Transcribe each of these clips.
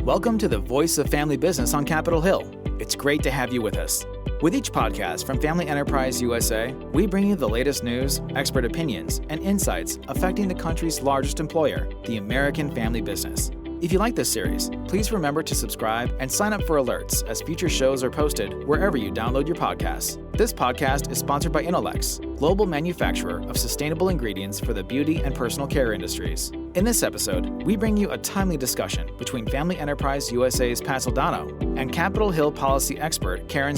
Welcome to the Voice of Family Business on Capitol Hill. It's great to have you with us. With each podcast from Family Enterprise USA, we bring you the latest news, expert opinions, and insights affecting the country's largest employer, the American family business. If you like this series, please remember to subscribe and sign up for alerts as future shows are posted wherever you download your podcasts. This podcast is sponsored by Inolex, global manufacturer of sustainable ingredients for the beauty and personal care industries. In this episode, we bring you a timely discussion between Family Enterprise USA's Pat Soldano and Capitol Hill policy expert Caren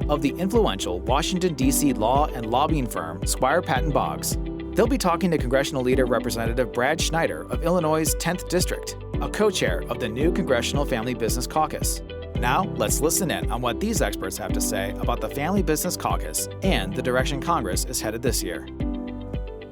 of the influential Washington, D.C. law and lobbying firm Squire, Patton, Boggs. They'll be talking to Congressional Leader Representative Brad Schneider of Illinois' 10th District, a co-chair of the new Congressional Family Business Caucus. Now, let's listen in on what these experts have to say about the Family Business Caucus and the direction Congress is headed this year.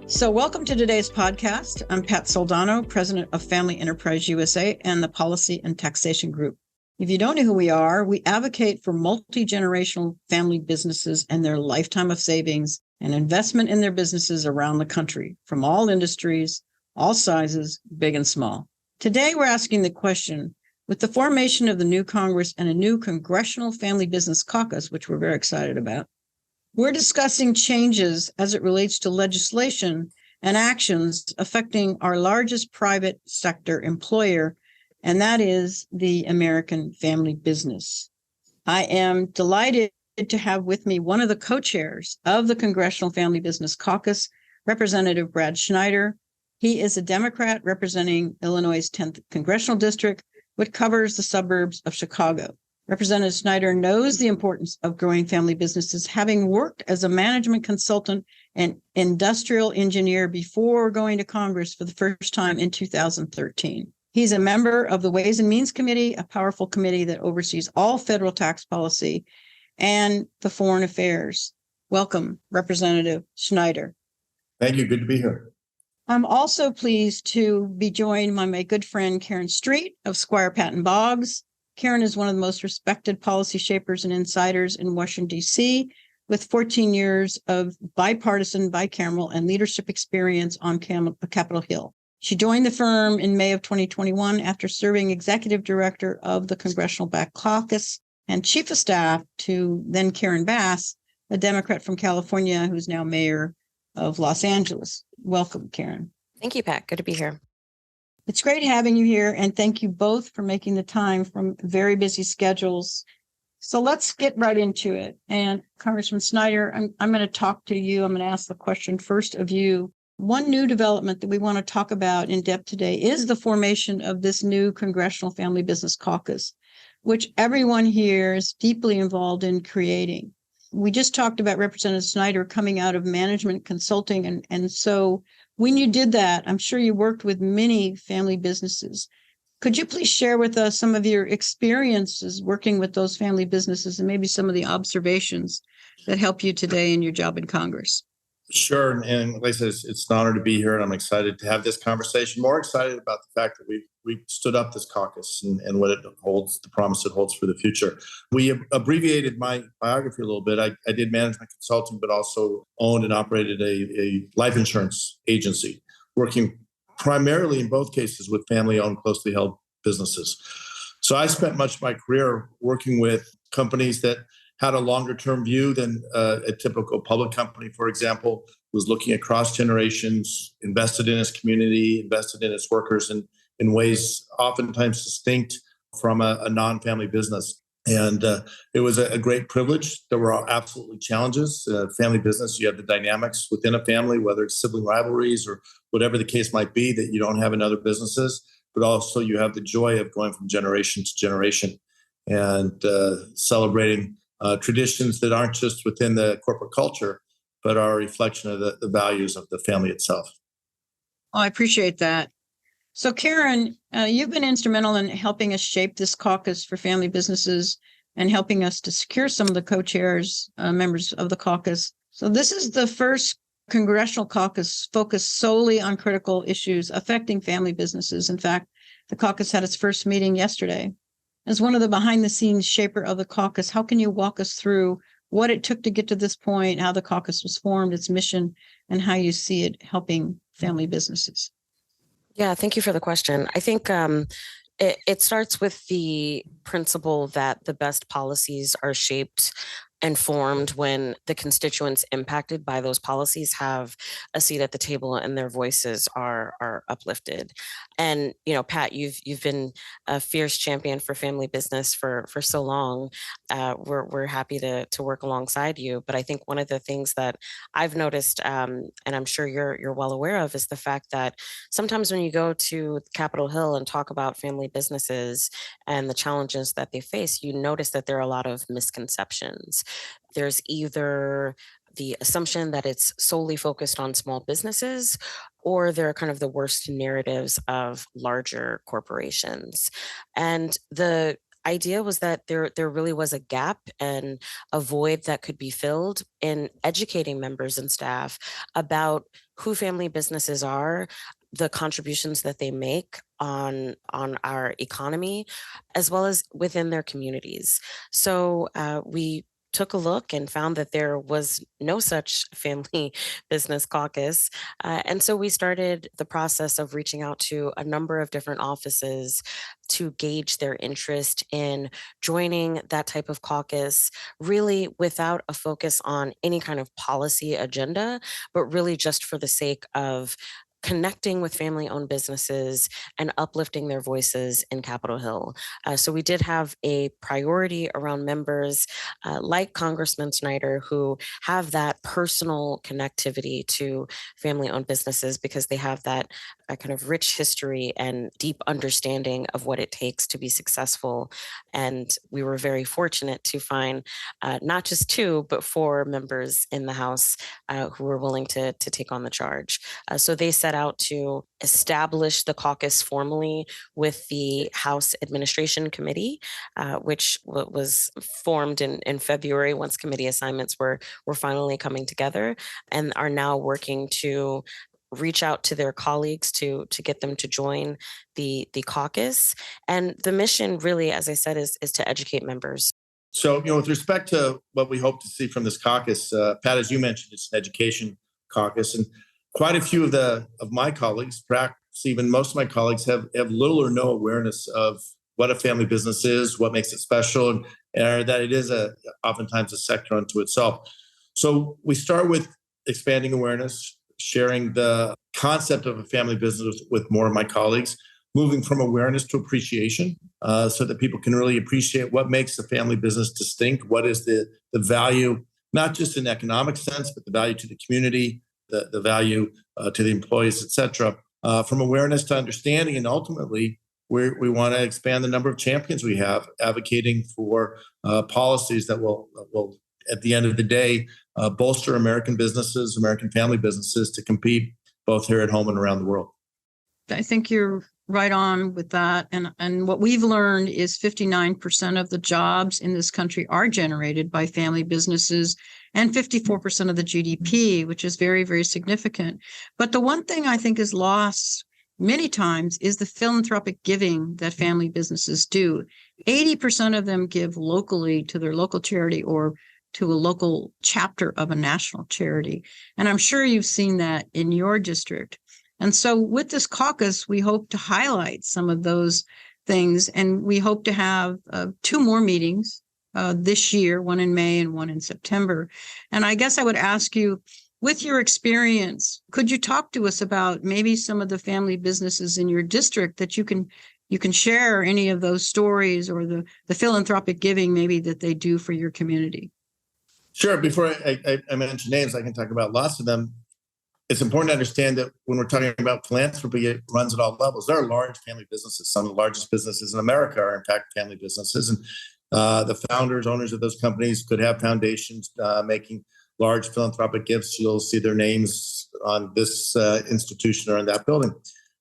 So welcome to today's podcast. I'm Pat Soldano, president of Family Enterprise USA and the Policy and Taxation Group. If you don't know who we are, we advocate for multi-generational family businesses and their lifetime of savings and investment in their businesses around the country, from all industries, all sizes, big and small. Today, we're asking the question, with the formation of the new Congress and a new Congressional Family Business Caucus, which we're very excited about, we're discussing changes as it relates to legislation and actions affecting our largest private sector employer, and that is the American family business. I am delighted to have with me one of the co-chairs of the Congressional Family Business Caucus, Representative Brad Schneider. He is a Democrat representing Illinois' 10th Congressional District, which covers the suburbs of Chicago. Representative Schneider knows the importance of growing family businesses, having worked as a management consultant and industrial engineer before going to Congress for the first time in 2013. He's a member of the Ways and Means Committee, a powerful committee that oversees all federal tax policy, and the Foreign Affairs. Welcome, Representative Schneider. Thank you. Good to be here. I'm also pleased to be joined by my good friend Caren of Squire, Patton, Boggs. Caren is one of the most respected policy shapers and insiders in Washington, D.C., with 14 years of bipartisan, bicameral, and leadership experience on Capitol Hill. She joined the firm in May of 2021 after serving executive director of the Congressional Black Caucus and chief of staff to then Karen Bass, a Democrat from California who's now mayor of Los Angeles. Welcome, Caren. Thank you, Pat. Good to be here. It's great having you here, and thank you both for making the time from very busy schedules. So let's get right into it. And Congressman Schneider, I'm going to talk to you. I'm going to ask the question first of you. One new development that we want to talk about in depth today is the formation of this new Congressional Family Business Caucus, which everyone here is deeply involved in creating. We just talked about Representative Schneider coming out of management consulting. And so when you did that, I'm sure you worked with many family businesses. Could you please share with us some of your experiences working with those family businesses and maybe some of the observations that help you today in your job in Congress? Sure. And like I said, it's an honor to be here, and I'm excited to have this conversation. More excited about the fact that we stood up this caucus and what it holds, the promise it holds for the future. We abbreviated my biography a little bit. I did management consulting, but also owned and operated a life insurance agency, working primarily in both cases with family-owned, closely held businesses. So I spent much of my career working with companies that had a longer-term view than a typical public company, for example, was looking across generations, invested in its community, invested in its workers in ways oftentimes distinct from a non-family business. And it was a great privilege. There were absolutely challenges. Family business, you have the dynamics within a family, whether it's sibling rivalries or whatever the case might be, that you don't have in other businesses, but also you have the joy of going from generation to generation and celebrating traditions that aren't just within the corporate culture, but are a reflection of the values of the family itself. Oh, I appreciate that. So, Caren, you've been instrumental in helping us shape this caucus for family businesses and helping us to secure some of the co-chairs, members of the caucus. So this is the first congressional caucus focused solely on critical issues affecting family businesses. In fact, the caucus had its first meeting yesterday. As one of the behind-the-scenes shaper of the caucus, how can you walk us through what it took to get to this point, how the caucus was formed, its mission, and how you see it helping family businesses? Yeah, thank you for the question. I think It starts with the principle that the best policies are shaped and formed when the constituents impacted by those policies have a seat at the table and their voices are uplifted. And Pat, you've been a fierce champion for family business for so long. We're happy to work alongside you. But I think one of the things that I've noticed, and I'm sure you're well aware of, is the fact that sometimes when you go to Capitol Hill and talk about family businesses and the challenges that they face, you notice that there are a lot of misconceptions. There's either the assumption that it's solely focused on small businesses, or they're kind of the worst narratives of larger corporations. And the idea was that there really was a gap and a void that could be filled in educating members and staff about who family businesses are, the contributions that they make on our economy, as well as within their communities. So we took a look and found that there was no such family business caucus. And so we started the process of reaching out to a number of different offices to gauge their interest in joining that type of caucus, really without a focus on any kind of policy agenda, but really just for the sake of connecting with family-owned businesses and uplifting their voices in Capitol Hill. So we did have a priority around members like Congressman Schneider, who have that personal connectivity to family-owned businesses because they have that kind of rich history and deep understanding of what it takes to be successful. And we were very fortunate to find not just 2, but 4 members in the House who were willing to take on the charge. So they set out to establish the caucus formally with the House Administration Committee, which was formed in February once committee assignments were finally coming together, and are now working to reach out to their colleagues to get them to join the caucus. And the mission really, as I said, is to educate members. So, with respect to what we hope to see from this caucus, Pat, as you mentioned, it's an education caucus, and quite a few of my colleagues, perhaps even most of my colleagues, have little or no awareness of what a family business is, what makes it special, and that it is oftentimes a sector unto itself. So we start with expanding awareness, sharing the concept of a family business with more of my colleagues, moving from awareness to appreciation, so that people can really appreciate what makes a family business distinct, what is the value, not just in economic sense, but the value to the community, the value to the employees, et cetera. From awareness to understanding, and ultimately, we want to expand the number of champions we have advocating for policies that will, at the end of the day, bolster American businesses, American family businesses to compete both here at home and around the world. I think you're right on with that. And what we've learned is 59% of the jobs in this country are generated by family businesses, and 54% of the GDP, which is very, very significant. But the one thing I think is lost many times is the philanthropic giving that family businesses do. 80% of them give locally to their local charity or to a local chapter of a national charity. And I'm sure you've seen that in your district. And so with this caucus, we hope to highlight some of those things. And we hope to have 2 more meetings this year, one in May and one in September. And I guess I would ask you, with your experience, could you talk to us about maybe some of the family businesses in your district that you can share any of those stories or the philanthropic giving maybe that they do for your community? Sure. Before I mention names, I can talk about lots of them. It's important to understand that when we're talking about philanthropy, it runs at all levels. There are large family businesses. Some of the largest businesses in America are, in fact, family businesses. And the founders, owners of those companies could have foundations making large philanthropic gifts. You'll see their names on this institution or in that building.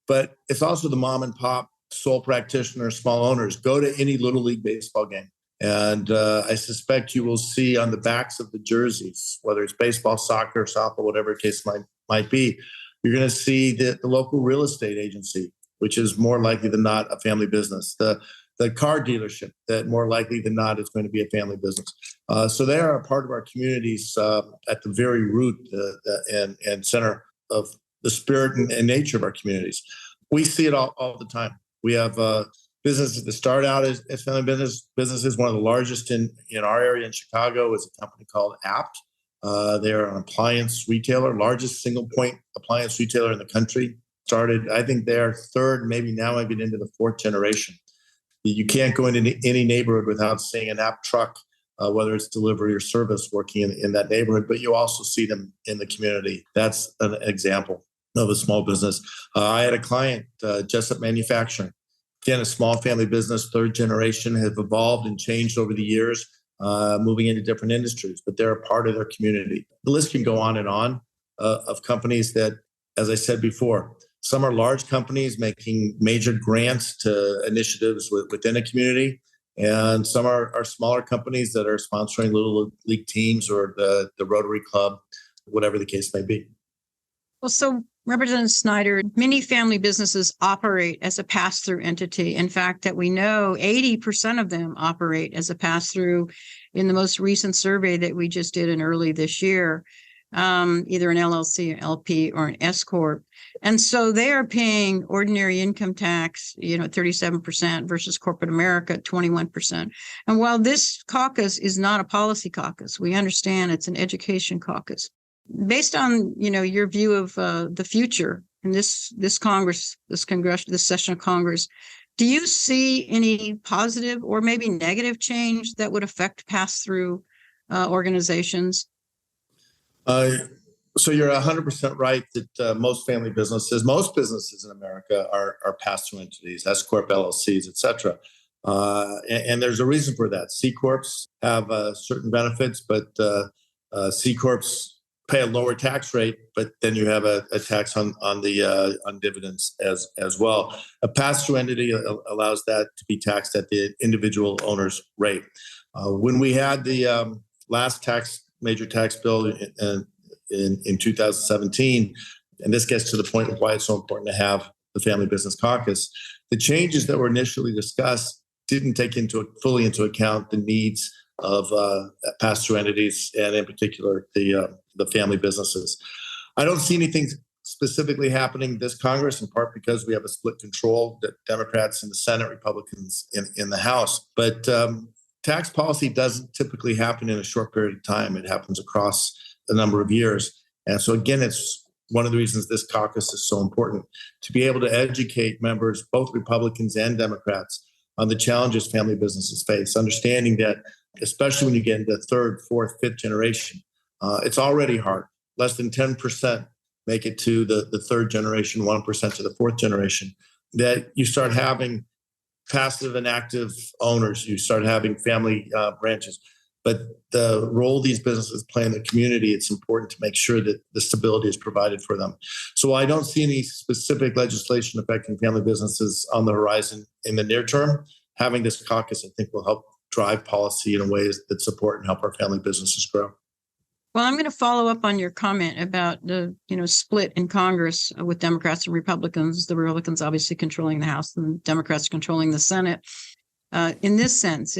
But it's also the mom and pop sole practitioner, small owners. Go to any Little League baseball game. And I suspect you will see on the backs of the jerseys, whether it's baseball, soccer, softball, whatever the case might be, you're going to see the local real estate agency, which is more likely than not a family business. The car dealership that more likely than not is going to be a family business. So they are a part of our communities at the very root and center of the spirit and nature of our communities. We see it all the time. We have businesses that start out as family businesses. One of the largest in our area in Chicago is a company called Apt. They're an appliance retailer, largest single point appliance retailer in the country. Started, I think they're third, maybe now I've been into the fourth generation. You can't go into any neighborhood without seeing an Apt truck, whether it's delivery or service, working in that neighborhood, but you also see them in the community. That's an example of a small business. I had a client, Jessup Manufacturing. Again, a small family business, third generation, have evolved and changed over the years, moving into different industries, but they're a part of their community. The list can go on and on of companies that, as I said before, some are large companies making major grants to initiatives within a community, and some are smaller companies that are sponsoring little league teams or the Rotary Club, whatever the case may be. Well, so Representative Schneider, many family businesses operate as a pass-through entity. In fact, that we know 80% of them operate as a pass-through in the most recent survey that we just did in early this year, either an LLC, an LP, or an S Corp. And so they are paying ordinary income tax, 37% versus corporate America, 21%. And while this caucus is not a policy caucus, we understand it's an education caucus. Based on, your view of the future in this Congress, this session of Congress, do you see any positive or maybe negative change that would affect pass-through organizations? So you're 100% right that most businesses in America are pass-through entities, S Corp, LLCs, et cetera. And there's a reason for that. C Corps have certain benefits, but C Corps pay a lower tax rate, but then you have a tax on dividends as well. A pass-through entity allows that to be taxed at the individual owner's rate. When we had the last major tax bill in 2017, and this gets to the point of why it's so important to have the Family Business Caucus, the changes that were initially discussed didn't take fully into account the needs of pass-through entities, and in particular the family businesses. I don't see anything specifically happening this Congress, in part because we have a split control, that Democrats in the Senate, Republicans in the House. But tax policy doesn't typically happen in a short period of time. It happens across a number of years. And so again, it's one of the reasons this caucus is so important, to be able to educate members, both Republicans and Democrats, on the challenges family businesses face, understanding that, especially when you get into third, fourth, fifth generation, it's already hard. Less than 10% make it to the third generation, 1% to the fourth generation, that you start having passive and active owners, you start having family branches. But the role these businesses play in the community, it's important to make sure that the stability is provided for them. So I don't see any specific legislation affecting family businesses on the horizon in the near term. Having this caucus, I think, will help drive policy in ways that support and help our family businesses grow. Well, I'm going to follow up on your comment about the split in Congress with Democrats and Republicans. The Republicans obviously controlling the House and Democrats controlling the Senate. In this sense,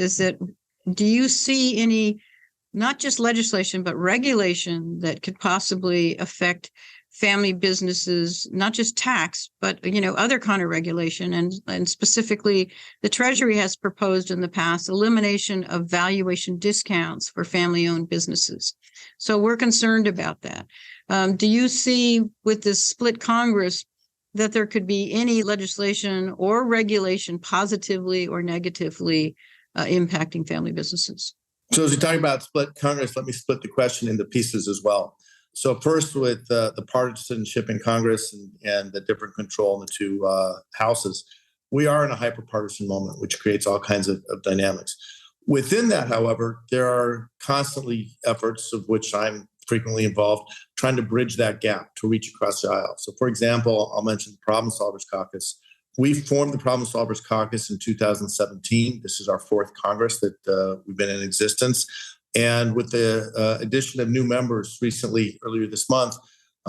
do you see any, not just legislation, but regulation that could possibly affect family businesses, not just tax, but other kind of regulation, and specifically the Treasury has proposed in the past elimination of valuation discounts for family-owned businesses. So we're concerned about that. Do you see with this split Congress that there could be any legislation or regulation positively or negatively impacting family businesses? So as we talk about split Congress, let me split the question into pieces as well. So first, with the partisanship in Congress and the different control in the two houses, we are in a hyper-partisan moment, which creates all kinds of dynamics. Within that, however, there are constantly efforts, of which I'm frequently involved, trying to bridge that gap to reach across the aisle. So for example, I'll mention the Problem Solvers Caucus. We formed the Problem Solvers Caucus in 2017. This is our fourth Congress that we've been in existence. And with the addition of new members recently, earlier this month,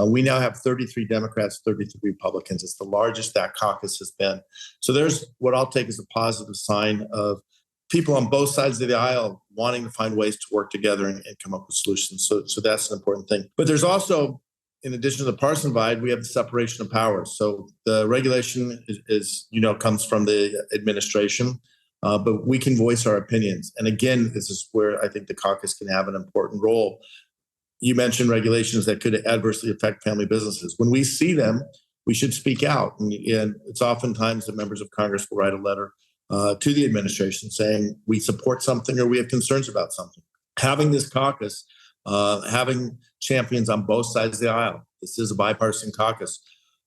we now have 33 Democrats, 33 Republicans. It's the largest that caucus has been. So there's what I'll take as a positive sign of people on both sides of the aisle wanting to find ways to work together and come up with solutions. So that's an important thing. But there's also in addition to the partisan divide, we have the separation of powers. So the regulation is comes from the administration, but we can voice our opinions. And again, this is where I think the caucus can have an important role. You mentioned regulations that could adversely affect family businesses. When we see them, we should speak out. And it's oftentimes that members of Congress will write a letter to the administration saying we support something or we have concerns about something. Having this caucus, having champions on both sides of the aisle, this is a bipartisan caucus,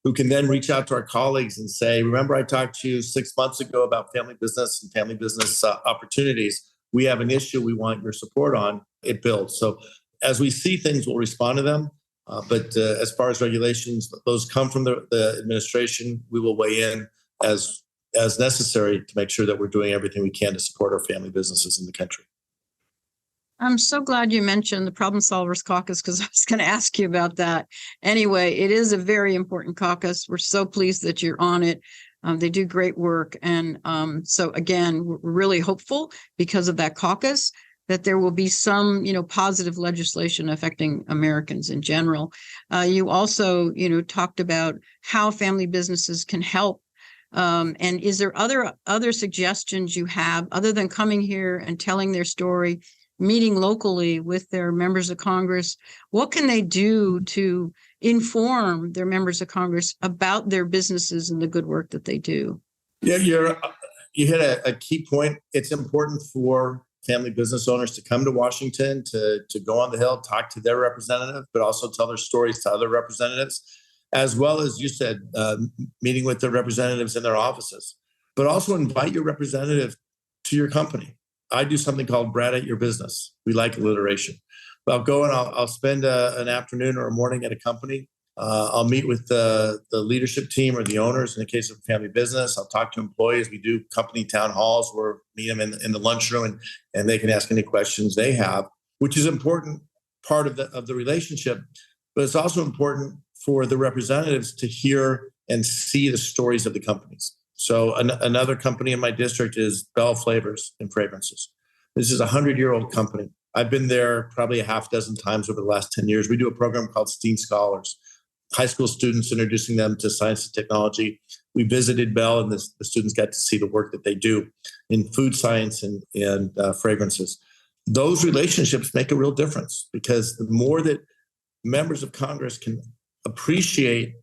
who can then reach out to our colleagues and say, remember I talked to you 6 months ago about family business and family business opportunities. We have an issue we want your support on. It builds. So as we see things, we'll respond to them. But as far as regulations, those come from the administration. We will weigh in as necessary to make sure that we're doing everything we can to support our family businesses in the country. I'm so glad you mentioned the Problem Solvers Caucus because I was going to ask you about that. Anyway, it is a very important caucus. We're so pleased that you're on it. They do great work. And so again, we're really hopeful because of that caucus that there will be some, positive legislation affecting Americans in general. You also, talked about how family businesses can help. And is there other suggestions you have other than coming here and telling their story, meeting locally with their members of Congress? What can they do to inform their members of Congress about their businesses and the good work that they do? Yeah, you hit a key point. It's important for family business owners to come to Washington, to go on the Hill, talk to their representative, but also tell their stories to other representatives, as well as you said, meeting with their representatives in their offices, but also invite your representative to your company. I do something called Brad at Your Business. We like alliteration. But I'll go and I'll spend an afternoon or a morning at a company. I'll meet with the leadership team or the owners in the case of a family business. I'll talk to employees. We do company town halls where we meet them in the lunchroom and they can ask any questions they have, which is an important part of the relationship. But it's also important for the representatives to hear and see the stories of the companies. So another company in my district is Bell Flavors and Fragrances. This is a 100-year-old company. I've been there probably a half dozen times over the last 10 years. We do a program called STEAM Scholars, high school students, introducing them to science and technology. We visited Bell and the students got to see the work that they do in food science and fragrances. Those relationships make a real difference because the more that members of Congress can appreciate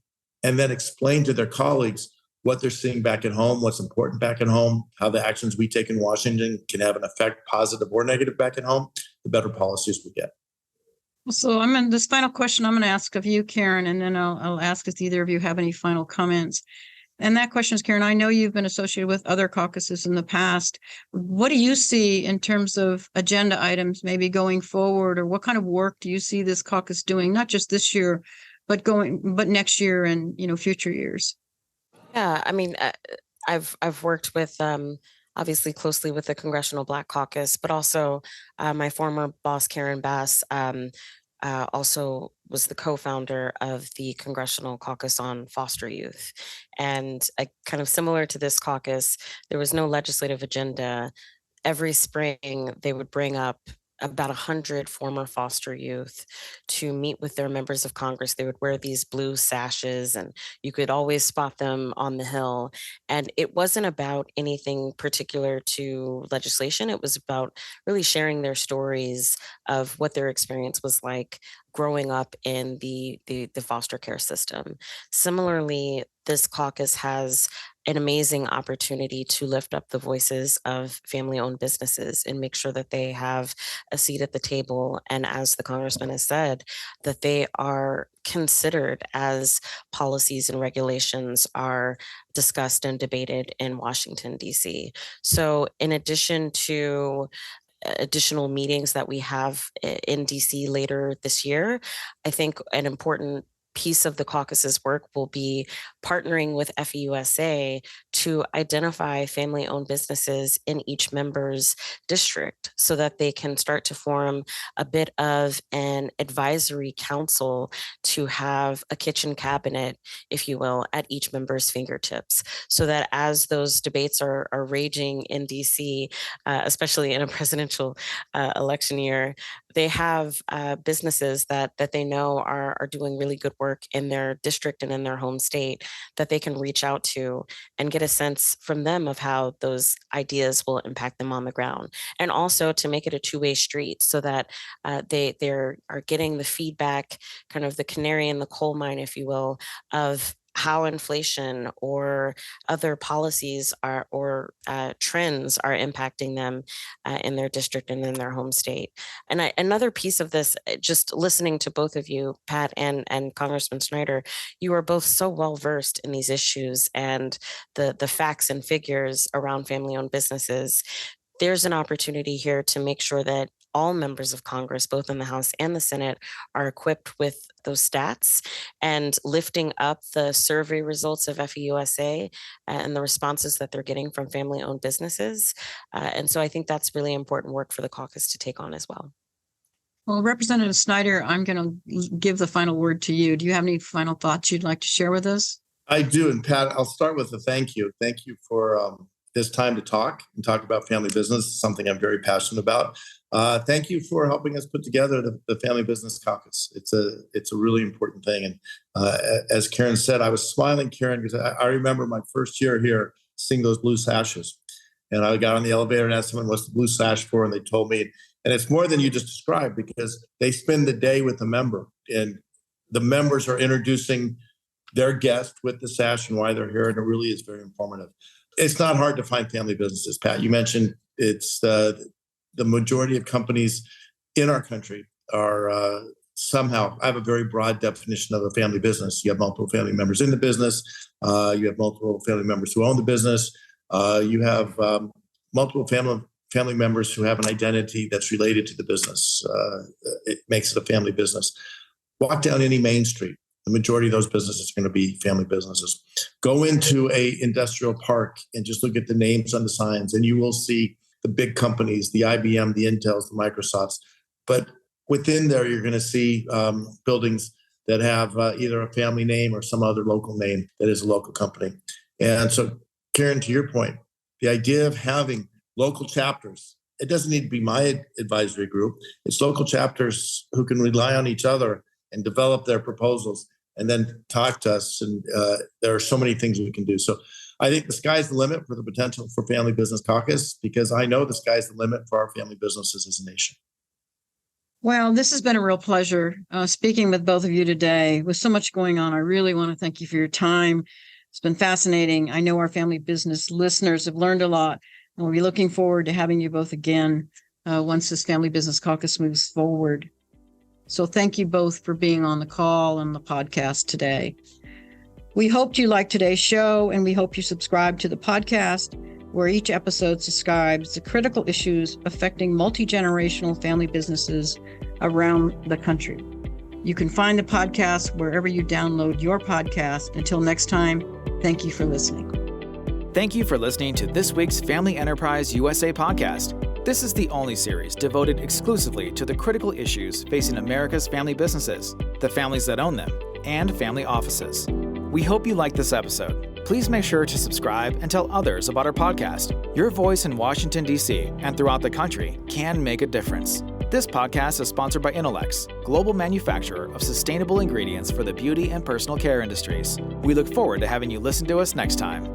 and then explain to their colleagues what they're seeing back at home, what's important back at home, how the actions we take in Washington can have an effect, positive or negative, back at home, the better policies we get. So this final question I'm going to ask of you, Caren, and then I'll ask if either of you have any final comments. And that question is, Caren, I know you've been associated with other caucuses in the past. What do you see in terms of agenda items maybe going forward, or what kind of work do you see this caucus doing, not just this year, but next year and, future years? Yeah, I've worked with obviously closely with the Congressional Black Caucus, but also my former boss, Caren Bass, also was the co-founder of the Congressional Caucus on Foster Youth. And kind of similar to this caucus, there was no legislative agenda. Every spring, they would bring up about 100 former foster youth to meet with their members of Congress. They would wear these blue sashes and you could always spot them on the Hill. And it wasn't about anything particular to legislation. It was about really sharing their stories of what their experience was like growing up in the foster care system. Similarly, this caucus has an amazing opportunity to lift up the voices of family-owned businesses and make sure that they have a seat at the table. And as the congressman has said, that they are considered as policies and regulations are discussed and debated in Washington, D.C. So in addition to additional meetings that we have in DC later this year, I think an important piece of the caucus's work will be partnering with FEUSA to identify family-owned businesses in each member's district so that they can start to form a bit of an advisory council to have a kitchen cabinet, if you will, at each member's fingertips, so that as those debates are raging in DC, especially in a presidential election year, they have businesses that they know are doing really good work in their district and in their home state that they can reach out to and get a sense from them of how those ideas will impact them on the ground. And also to make it a two-way street so that they are getting the feedback, kind of the canary in the coal mine, if you will, of how inflation or other policies or trends are impacting them in their district and in their home state. And another piece of this, just listening to both of you, Pat and Congressman Schneider, you are both so well versed in these issues and the facts and figures around family-owned businesses. There's an opportunity here to make sure that all members of Congress, both in the House and the Senate, are equipped with those stats and lifting up the survey results of FEUSA and the responses that they're getting from family-owned businesses. And so I think that's really important work for the caucus to take on as well. Well, Representative Schneider, I'm going to give the final word to you. Do you have any final thoughts you'd like to share with us? I do. And Pat, I'll start with a thank you. Thank you for this time to talk about family business, something I'm very passionate about. Thank you for helping us put together the Family Business Caucus. It's a really important thing. And as Caren said, I was smiling, Caren, because I remember my first year here seeing those blue sashes. And I got on the elevator and asked someone, what's the blue sash for? And they told me, and it's more than you just described, because they spend the day with the member and the members are introducing their guest with the sash and why they're here. And it really is very informative. It's not hard to find family businesses, Pat. You mentioned it's the majority of companies in our country are somehow, I have a very broad definition of a family business. You have multiple family members in the business. You have multiple family members who own the business. You have multiple family members who have an identity that's related to the business. It makes it a family business. Walk down any main street. The majority of those businesses are going to be family businesses. Go into a industrial park and just look at the names on the signs, and you will see the big companies, the IBM, the Intels, the Microsofts. But within there, you're going to see buildings that have either a family name or some other local name that is a local company. And so, Caren, to your point, the idea of having local chapters, it doesn't need to be my advisory group. It's local chapters who can rely on each other and develop their proposals and then talk to us. And there are so many things we can do. So I think the sky's the limit for the potential for Family Business Caucus, because I know the sky's the limit for our family businesses as a nation. Well, this has been a real pleasure speaking with both of you today. With so much going on, I really want to thank you for your time. It's been fascinating. I know our family business listeners have learned a lot, and we'll be looking forward to having you both again once this Family Business Caucus moves forward. So thank you both for being on the call and the podcast today. We hoped you liked today's show, and we hope you subscribe to the podcast, where each episode describes the critical issues affecting multi-generational family businesses around the country. You can find the podcast wherever you download your podcast. Until next time, thank you for listening. Thank you for listening to this week's Family Enterprise USA podcast. This is the only series devoted exclusively to the critical issues facing America's family businesses, the families that own them, and family offices. We hope you like this episode. Please make sure to subscribe and tell others about our podcast. Your voice in Washington, D.C. and throughout the country can make a difference. This podcast is sponsored by Innolex, global manufacturer of sustainable ingredients for the beauty and personal care industries. We look forward to having you listen to us next time.